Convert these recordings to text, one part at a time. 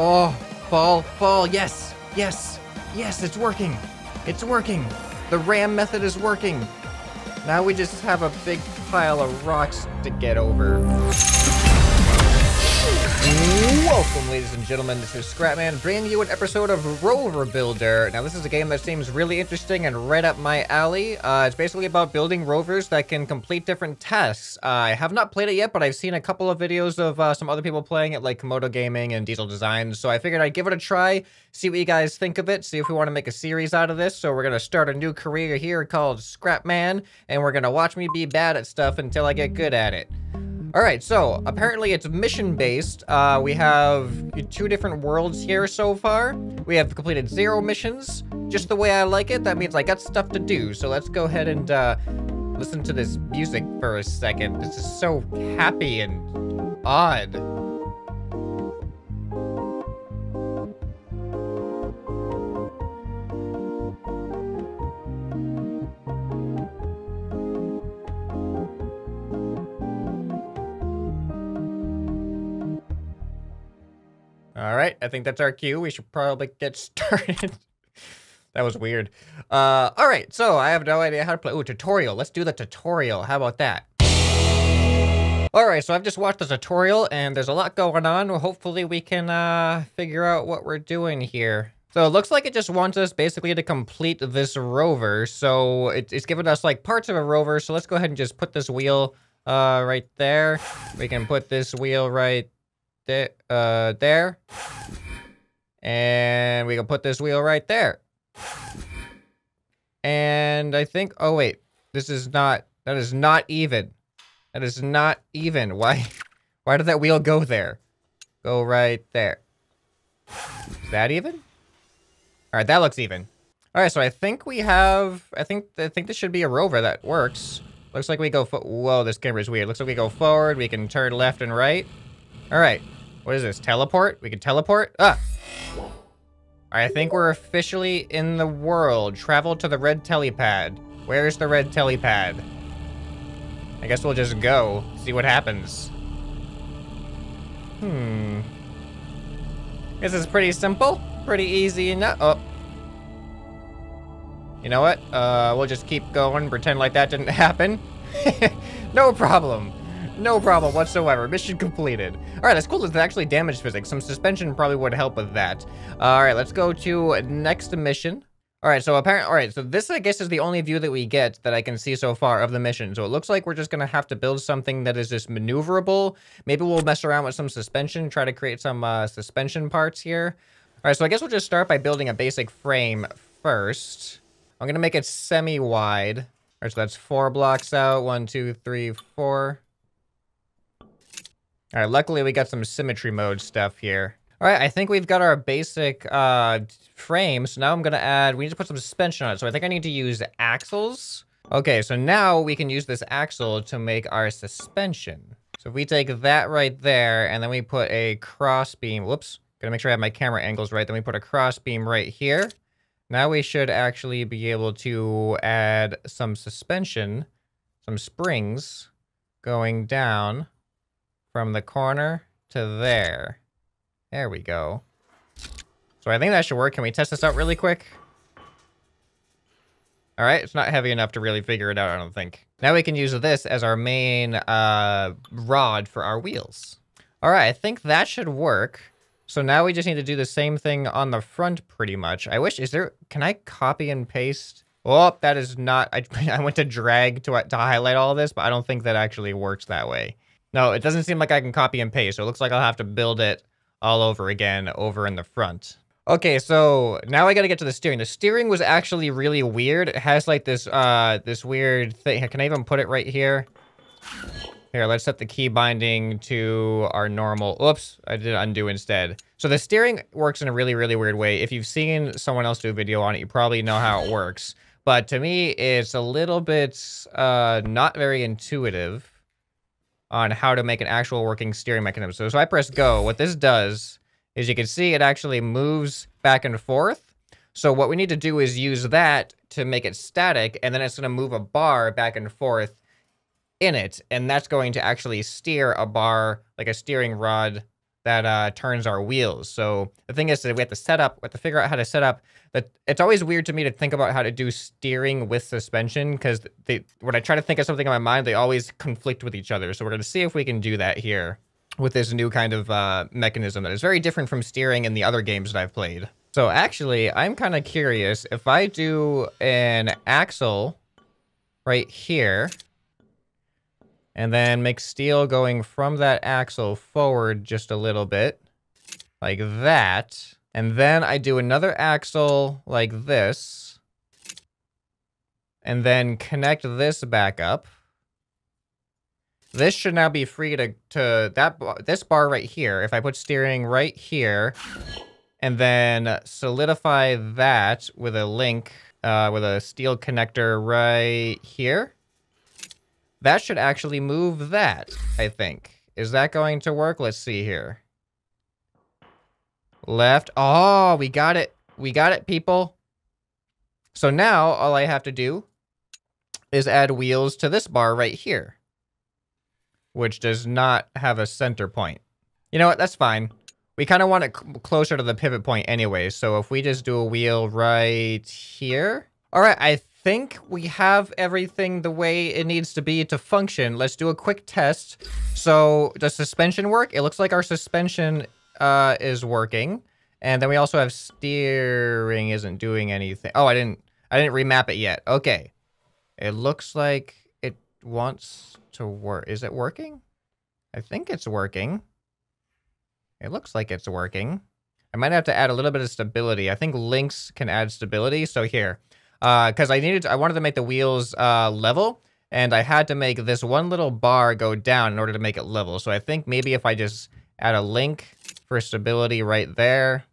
Oh, fall, yes, yes, yes, it's working. It's working. The ram method is working. Now we just have a big pile of rocks to get over. Welcome, ladies and gentlemen, this is ScrapMan, bringing you an episode of Rover Builder. Now, this is a game that seems really interesting and right up my alley. It's basically about building rovers that can complete different tasks. I have not played it yet, but I've seen a couple of videos of some other people playing it, like Komodo Gaming and Diesel Designs, so I figured I'd give it a try, see what you guys think of it, see if we want to make a series out of this. So we're going to start a new career here called ScrapMan, and we're going to watch me be bad at stuff until I get good at it. Alright, so apparently it's mission-based. We have 2 different worlds here so far. We have completed 0 missions, just the way I like it. That means I got stuff to do. So let's go ahead and listen to this music for a second. This is so happy and odd. Alright, I think that's our cue. We should probably get started. That was weird. Alright, so I have no idea how to play. Ooh, tutorial. Let's do the tutorial. How about that? Alright, so I've just watched the tutorial, and there's a lot going on. Hopefully we can figure out what we're doing here. So it looks like it just wants us basically to complete this rover. So it's giving us like parts of a rover. So let's go ahead and just put this wheel right there. We can put this wheel right there. And we can put this wheel right there. And I think, oh wait, that is not even. That is not even. Why did that wheel go there? Go right there. Is that even? All right, that looks even. All right, so I think we have, I think this should be a rover that works. Looks like we go, whoa, this camera's weird. Looks like we go forward, we can turn left and right. All right. What is this? Teleport? We can teleport? Ah! I think we're officially in the world. Travel to the red telepad. Where's the red telepad? I guess we'll just go. See what happens. This is pretty simple. Pretty easy enough. Oh. You know what? We'll just keep going. Pretend like that didn't happen. No problem. No problem whatsoever. Mission completed. All right, that's cool. It's actually damage physics. Some suspension probably would help with that. All right, let's go to next mission. All right, so apparently, all right, so this, I guess, is the only view that we get that I can see so far of the mission. So it looks like we're just going to have to build something that is just maneuverable. Maybe we'll mess around with some suspension, try to create some suspension parts here. All right, so I guess we'll just start by building a basic frame first. I'm going to make it semi-wide. All right, so that's 4 blocks out. 1, 2, 3, 4. All right, luckily we got some symmetry mode stuff here. All right, I think we've got our basic frame, so now I'm gonna add, we need to put some suspension on it, so I think I need to use axles. Okay, so now we can use this axle to make our suspension. So if we take that right there, and then we put a cross beam, whoops, gotta make sure I have my camera angles right, then we put a cross beam right here. Now we should actually be able to add some suspension, some springs, going down from the corner to there. There we go. So I think that should work. Can we test this out really quick? All right, it's not heavy enough to really figure it out, I don't think. Now we can use this as our main rod for our wheels. All right, I think that should work. So now we just need to do the same thing on the front pretty much. I wish, can I copy and paste? Oh, that is not, I went to drag to highlight all of this, but I don't think that actually works that way. No, it doesn't seem like I can copy and paste, so it looks like I'll have to build it all over again over in the front. Okay, so now I gotta get to the steering. The steering was actually really weird. It has like this this weird thing. Can I even put it right here? Here, let's set the key binding to our normal. Oops, I did undo instead. So the steering works in a really, really weird way. If you've seen someone else do a video on it, you probably know how it works. But to me, it's a little bit not very intuitive on how to make an actual working steering mechanism. So if I press go, what this does is you can see it actually moves back and forth. So what we need to do is use that to make it static, and then it's gonna move a bar back and forth in it, and that's going to actually steer a bar, like a steering rod, that turns our wheels. So the thing is that we have to figure out how to set up that. It's always weird to me to think about how to do steering with suspension, because when I try to think of something in my mind, they always conflict with each other. So we're going to see if we can do that here with this new kind of mechanism that is very different from steering in the other games that I've played. So actually, I'm kind of curious if I do an axle right here, and then make steel going from that axle forward just a little bit, like that. And then I do another axle like this, and then connect this back up. This should now be free this bar right here. If I put steering right here, and then solidify that with a link, with a steel connector right here, that should actually move that, I think. Is that going to work? Let's see here. Left. Oh, we got it. We got it, people. So now all I have to do is add wheels to this bar right here, which does not have a center point. You know what? That's fine. We kind of want it closer to the pivot point anyway. So if we just do a wheel right here. All right, I think we have everything the way it needs to be to function. Let's do a quick test. So does suspension work? It looks like our suspension is working. And then we also have steering isn't doing anything. Oh, I didn't remap it yet. Okay. It looks like it wants to work. Is it working? I think it's working. It looks like it's working. I might have to add a little bit of stability. I think links can add stability. So here, because I wanted to make the wheels level, and I had to make this one little bar go down in order to make it level. So I think maybe if I just add a link for stability right there,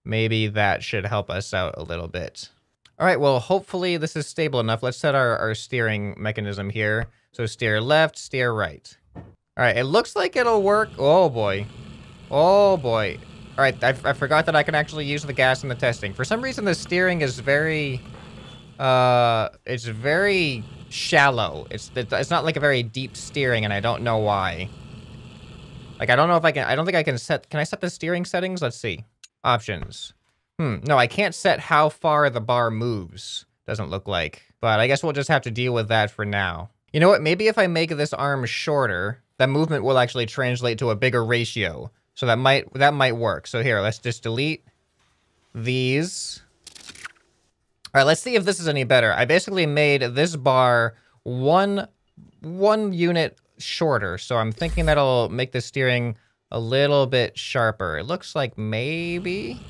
maybe that should help us out a little bit. All right, well, hopefully this is stable enough. Let's set our steering mechanism here. So steer left, steer right. All right, it looks like it'll work. Oh boy. Oh boy. All right, I forgot that I can actually use the gas in the testing. For some reason, the steering is very, it's very shallow. It's not like a very deep steering, and I don't know why. Like, I don't know if I don't think I can I set the steering settings? Let's see. Options. No, I can't set how far the bar moves. Doesn't look like. But I guess we'll just have to deal with that for now. You know what? Maybe if I make this arm shorter, that movement will actually translate to a bigger ratio. So that might work. So here, let's just delete these. All right, let's see if this is any better. I basically made this bar one unit shorter. So I'm thinking that'll make the steering a little bit sharper. It looks like maybe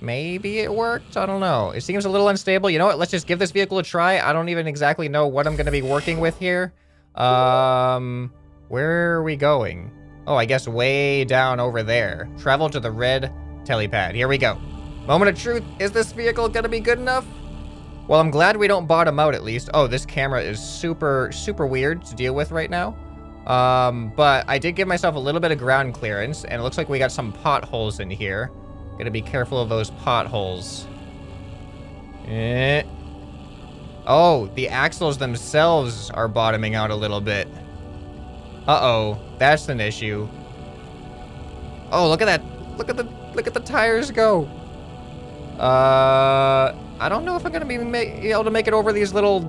it worked. I don't know. It seems a little unstable. You know what? Let's just give this vehicle a try. I don't even exactly know what I'm going to be working with here. Where are we going? Oh, I guess way down over there. Travel to the red helipad. Here we go. Moment of truth. Is this vehicle going to be good enough? Well, I'm glad we don't bottom out at least. Oh, this camera is super, super weird to deal with right now. But I did give myself a little bit of ground clearance, and it looks like we got some potholes in here. Gotta be careful of those potholes. Oh, the axles themselves are bottoming out a little bit. Uh-oh, that's an issue. Oh, look at that. Look at the tires go. I don't know if I'm gonna be able to make it over these little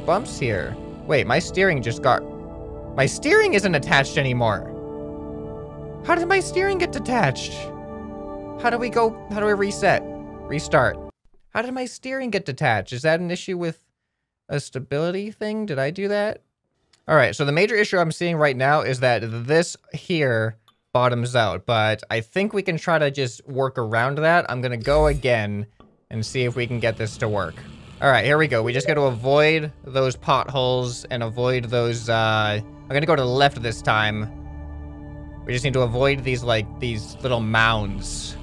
bumps here. Wait, my steering isn't attached anymore. How did my steering get detached? How do we reset? Restart. How did my steering get detached? Is that an issue with a stability thing? Did I do that? All right, so the major issue I'm seeing right now is that this here bottoms out, but I think we can try to just work around that. I'm gonna go again and see if we can get this to work. All right, here we go. We just got to avoid those potholes and avoid those, I'm gonna go to the left this time. We just need to avoid these little mounds.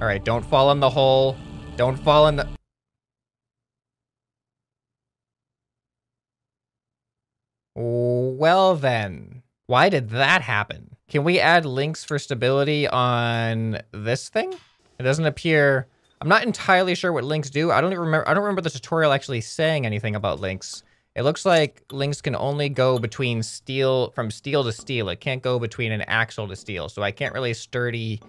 All right, don't fall in the hole. Don't fall in the... Well then, why did that happen? Can we add links for stability on this thing? It doesn't appear... I'm not entirely sure what links do. I don't remember the tutorial actually saying anything about links It looks like links can only go between steel, from steel to steel. It can't go between an axle to steel. So I can't really sturdierize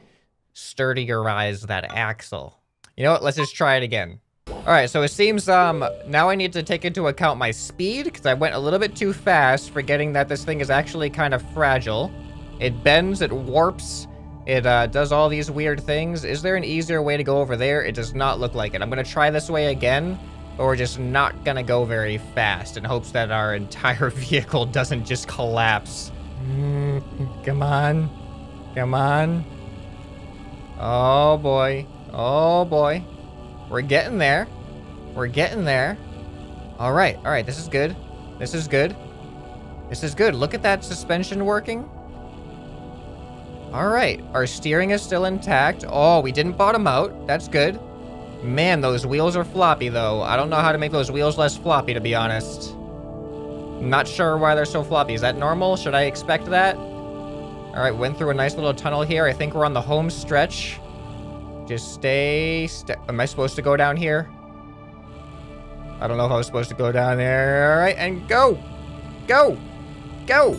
that axle. You know what? Let's just try it again. All right, so it seems now I need to take into account my speed because I went a little bit too fast, forgetting that this thing is actually kind of fragile. It bends, it warps, it does all these weird things. Is there an easier way to go over there? It does not look like it. I'm gonna try this way again, but we're just not gonna go very fast in hopes that our entire vehicle doesn't just collapse. Come on. Come on. Oh boy. Oh boy. We're getting there. We're getting there. All right. All right. This is good. This is good. This is good. Look at that suspension working. All right. Our steering is still intact. Oh, we didn't bottom out. That's good. Man, those wheels are floppy, though. I don't know how to make those wheels less floppy, to be honest. I'm not sure why they're so floppy. Is that normal? Should I expect that? All right. Went through a nice little tunnel here. I think we're on the home stretch. Just stay. Am I supposed to go down here? I don't know if I was supposed to go down there. All right, and go. Go. Go.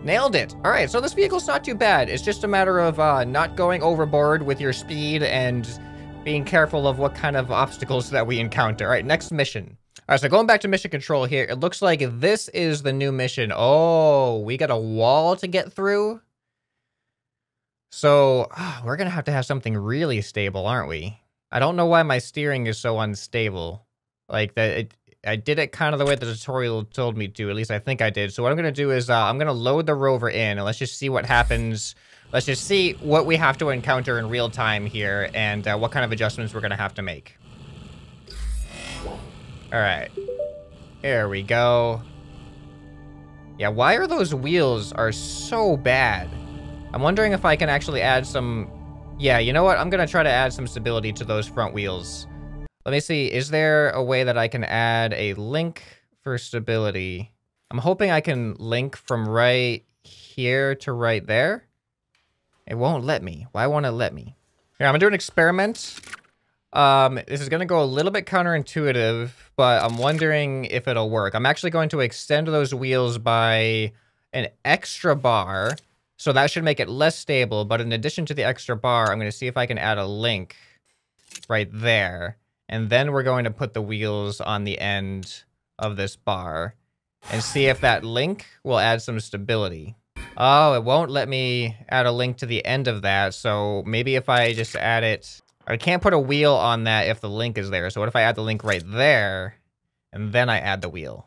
Nailed it. All right, so this vehicle's not too bad. It's just a matter of not going overboard with your speed and being careful of what kind of obstacles that we encounter. All right, next mission. All right, so going back to mission control here, it looks like this is the new mission. Oh, we got a wall to get through. So, we're going to have something really stable, aren't we? I don't know why my steering is so unstable. Like, I did it kind of the way the tutorial told me to. At least I think I did. So what I'm going to do is I'm going to load the rover in, and let's just see what happens. Let's just see what we have to encounter in real time here, and what kind of adjustments we're going to have to make. All right. Here we go. Yeah, why are those wheels are so bad? I'm wondering if I can actually add some... Yeah, you know what? I'm going to try to add some stability to those front wheels. Let me see. Is there a way that I can add a link for stability? I'm hoping I can link from right here to right there. It won't let me. Why won't it let me? Here, I'm going to do an experiment. This is going to go a little bit counterintuitive, but I'm wondering if it'll work. I'm actually going to extend those wheels by an extra bar. So that should make it less stable, but in addition to the extra bar, I'm going to see if I can add a link right there. And then we're going to put the wheels on the end of this bar and see if that link will add some stability. Oh, it won't let me add a link to the end of that, so maybe if I just add it... I can't put a wheel on that if the link is there, so what if I add the link right there, and then I add the wheel?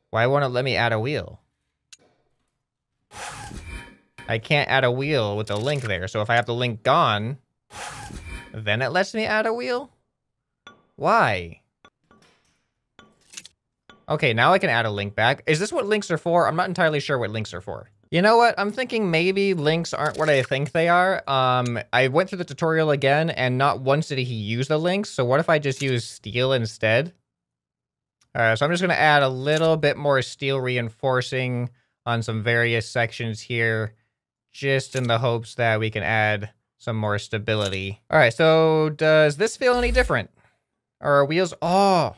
Why won't it let me add a wheel? I can't add a wheel with the link there, so if I have the link gone, then it lets me add a wheel? Why? Okay, now I can add a link back. Is this what links are for? I'm not entirely sure what links are for. You know what? I'm thinking maybe links aren't what I think they are. I went through the tutorial again, and not once did he use the links, so what if I just use steel instead? Alright, so I'm just going to add a little bit more steel reinforcing on some various sections here, just in the hopes that we can add some more stability. All right, so does this feel any different? Are our wheels... Oh!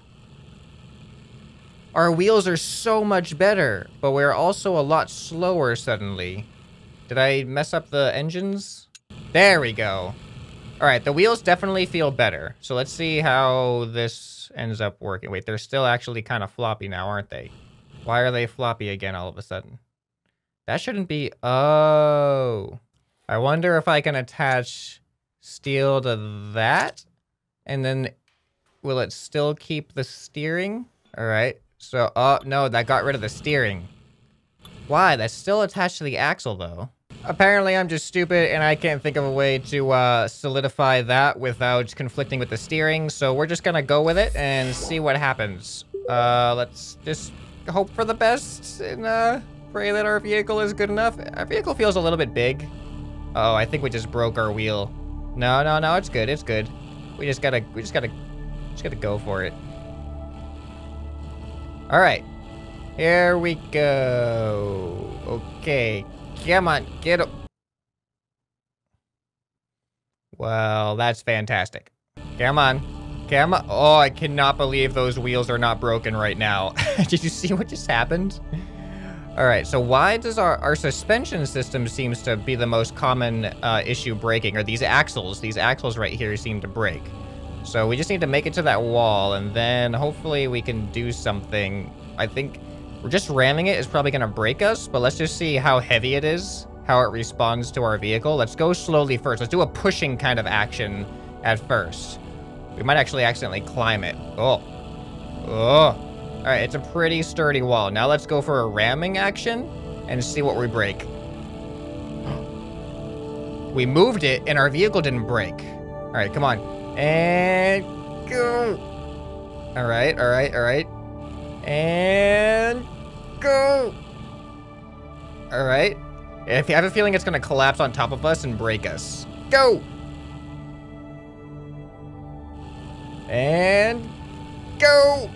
Our wheels are so much better, but we're also a lot slower suddenly. Did I mess up the engines? There we go. All right, the wheels definitely feel better. So let's see how this ends up working. Wait, they're still actually kind of floppy now, aren't they? Why are they floppy again all of a sudden? That shouldn't be... Oh. I wonder if I can attach steel to that? And then will it still keep the steering? All right. So, oh, no, that got rid of the steering. Why? That's still attached to the axle, though. Apparently, I'm just stupid, and I can't think of a way to solidify that without conflicting with the steering. So we're just gonna go with it and see what happens. Let's just hope for the best and pray that our vehicle is good enough. Our vehicle feels a little bit big. Oh, I think we just broke our wheel. No, no, no, it's good, it's good. We just gotta go for it. All right, here we go. Okay, come on, get up. Well, that's fantastic. Come on, Okay, oh, I cannot believe those wheels are not broken right now. Did you see what just happened? All right, so why does our suspension system seems to be the most common issue breaking, or these axles right here seem to break. So we just need to make it to that wall, and then hopefully we can do something. I think we're just ramming it is probably gonna break us, but let's just see how heavy it is, how it responds to our vehicle. Let's go slowly first. Let's do a pushing kind of action at first. We might actually accidentally climb it. Oh. Oh. All right, it's a pretty sturdy wall. Now let's go for a ramming action and see what we break. We moved it and our vehicle didn't break. All right, come on. And go. All right, all right, all right. And go. All right. If you have a feeling it's gonna collapse on top of us and break us. Go. And go.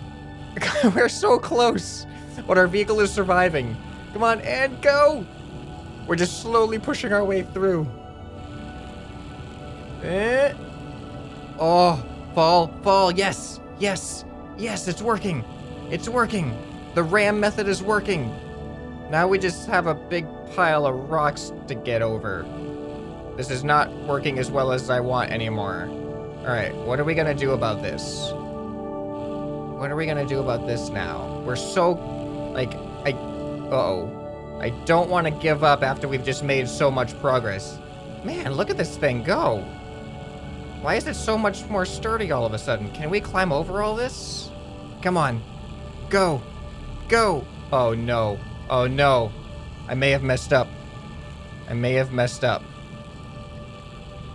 We're so close, but our vehicle is surviving. Come on, and go. We're just slowly pushing our way through. Oh, fall, yes, yes, yes, it's working. It's working. The ram method is working. Now we just have a big pile of rocks to get over. This is not working as well as I want anymore. All right, what are we gonna do about this? What are we gonna do about this now? We're so, like, uh-oh. I don't want to give up after we've just made so much progress. Man, look at this thing go. Why is it so much more sturdy all of a sudden? Can we climb over all this? Come on. Go. Go. Oh, no. Oh, no. I may have messed up. I may have messed up.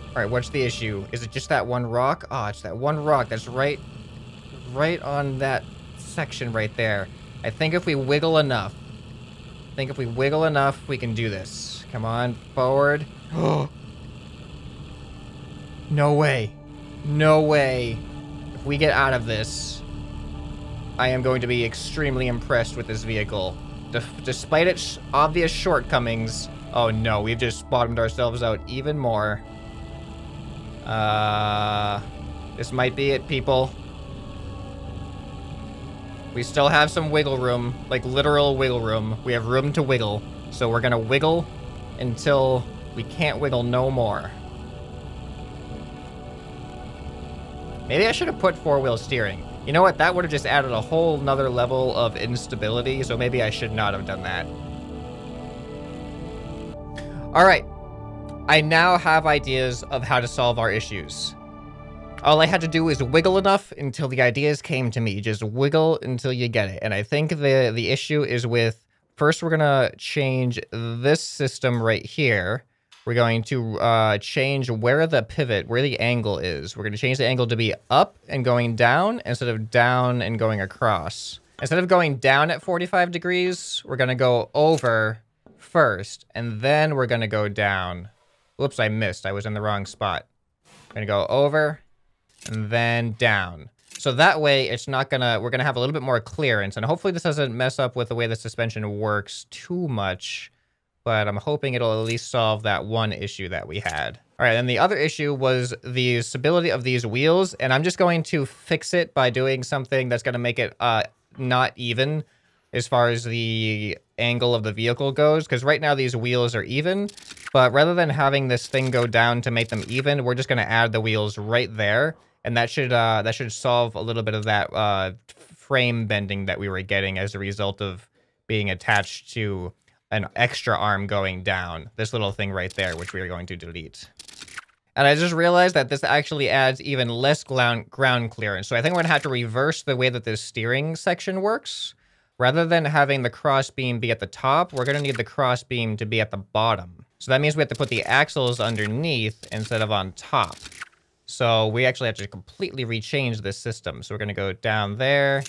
All right, what's the issue? Is it just that one rock? Oh, it's that one rock that's right on that section right there. I think if we wiggle enough, we can do this. Come on, forward. No way. No way. If we get out of this, I am going to be extremely impressed with this vehicle. Despite its obvious shortcomings. Oh no, we've just bottomed ourselves out even more. This might be it, people. We still have some wiggle room, like literal wiggle room. We have room to wiggle. So we're gonna wiggle until we can't wiggle no more. Maybe I should have put four-wheel steering. You know what? That would have just added a whole nother level of instability, so maybe I should not have done that. All right. I now have ideas of how to solve our issues. All I had to do is wiggle enough until the ideas came to me. Just wiggle until you get it. And I think the issue is with, first we're gonna change this system right here. We're going to change where the pivot, where the angle is. We're gonna change the angle to be up and going down instead of down and going across. Instead of going down at 45 degrees, we're gonna go over first, and then we're gonna go down. Whoops, I missed. I was in the wrong spot. We're gonna go over and then down. So that way it's not gonna, we're gonna have a little bit more clearance, and hopefully this doesn't mess up with the way the suspension works too much, but I'm hoping it'll at least solve that one issue that we had. All right, and the other issue was the stability of these wheels, and I'm just going to fix it by doing something that's gonna make it not even as far as the angle of the vehicle goes, because right now these wheels are even, but rather than having this thing go down to make them even, we're just gonna add the wheels right there, and that should solve a little bit of that frame bending that we were getting as a result of being attached to an extra arm going down. This little thing right there, which we are going to delete. And I just realized that this actually adds even less ground clearance. So I think we're gonna have to reverse the way that this steering section works. Rather than having the cross beam be at the top, we're gonna need the cross beam to be at the bottom. So that means we have to put the axles underneath instead of on top. So we actually have to completely rechange this system. So we're gonna go down there.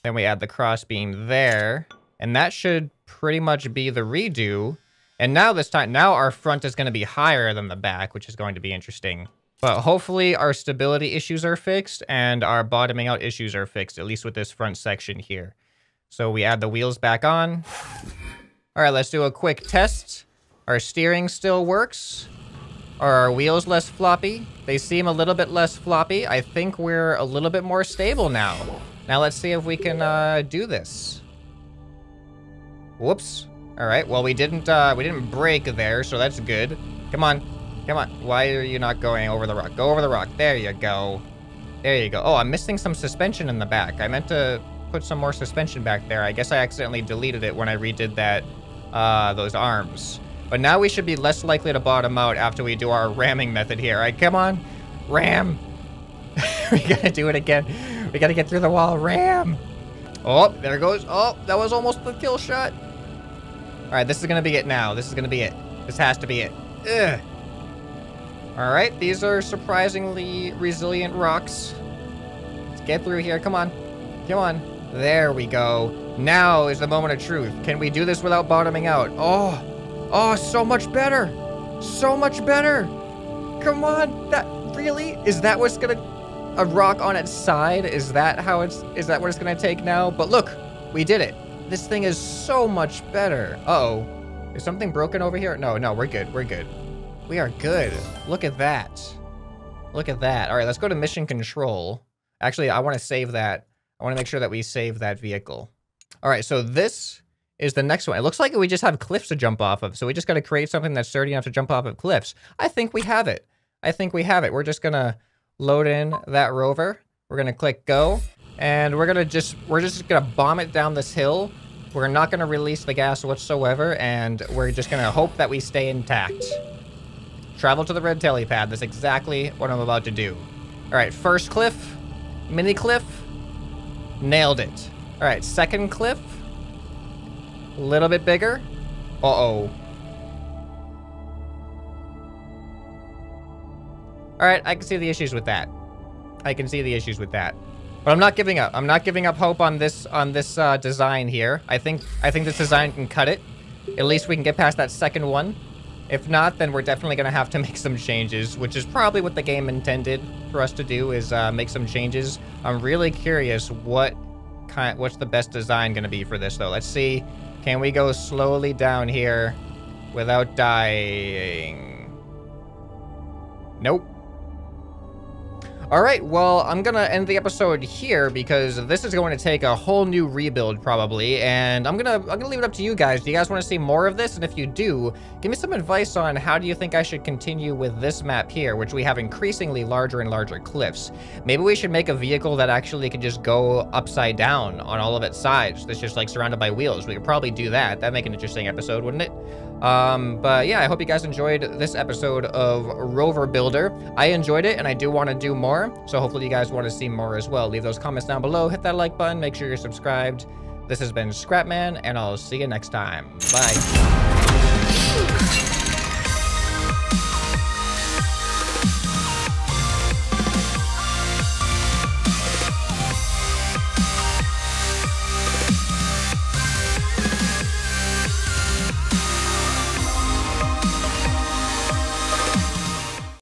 Then we add the cross beam there. And that should pretty much be the redo. And now this time, now our front is gonna be higher than the back, which is going to be interesting. But hopefully our stability issues are fixed and our bottoming out issues are fixed, at least with this front section here. So we add the wheels back on. All right, let's do a quick test. Our steering still works. Are our wheels less floppy? They seem a little bit less floppy. I think we're a little bit more stable now. Now let's see if we can do this. Whoops. All right, well, we didn't break there, so that's good. Come on, come on. Why are you not going over the rock? Go over the rock. There you go. There you go. Oh, I'm missing some suspension in the back. I meant to put some more suspension back there. I guess I accidentally deleted it when I redid that, those arms. But now we should be less likely to bottom out after we do our ramming method here. All right, come on, ram. We gotta do it again. We gotta get through the wall, ram. Oh, there it goes. Oh, that was almost the kill shot. All right, this is gonna be it now. This is gonna be it. This has to be it. Ugh. All right, these are surprisingly resilient rocks. Let's get through here, come on. Come on, there we go. Now is the moment of truth. Can we do this without bottoming out? Oh, so much better. So much better. Come on, is that what's gonna, a rock on its side? Is that what it's gonna take now? But look, we did it. This thing is so much better. Uh-oh, is something broken over here? No, we're good, we're good. We are good. Look at that. Look at that. All right, let's go to mission control. Actually, I wanna save that. I wanna make sure that we save that vehicle. All right, so this is the next one. It looks like we just have cliffs to jump off of, so we just gotta create something that's sturdy enough to jump off of cliffs. I think we have it. I think we have it. We're just gonna load in that rover. We're gonna click go, and we're just gonna bomb it down this hill. We're not gonna release the gas whatsoever, and we're just gonna hope that we stay intact. Travel to the red helipad. That's exactly what I'm about to do. All right, first cliff, mini cliff, nailed it. All right, second cliff, a little bit bigger. Uh-oh. All right, I can see the issues with that. I can see the issues with that. But I'm not giving up. I'm not giving up hope on this design here. I think this design can cut it. At least we can get past that second one. If not, then we're definitely gonna have to make some changes, which is probably what the game intended for us to do, is make some changes. I'm really curious what's the best design gonna be for this though. Let's see. Can we go slowly down here without dying? Nope. All right, well, I'm gonna end the episode here because this is going to take a whole new rebuild probably, and I'm gonna leave it up to you guys. Do you guys want to see more of this? And if you do, give me some advice on how do you think I should continue with this map here, which we have increasingly larger and larger cliffs. Maybe we should make a vehicle that actually can just go upside down on all of its sides. That's just like surrounded by wheels. We could probably do that. That'd make an interesting episode, wouldn't it? But yeah, I hope you guys enjoyed this episode of Rover Builder. I enjoyed it, and I do want to do more, so hopefully you guys want to see more as well. Leave those comments down below, hit that like button, make sure you're subscribed. This has been ScrapMan, and I'll see you next time. Bye.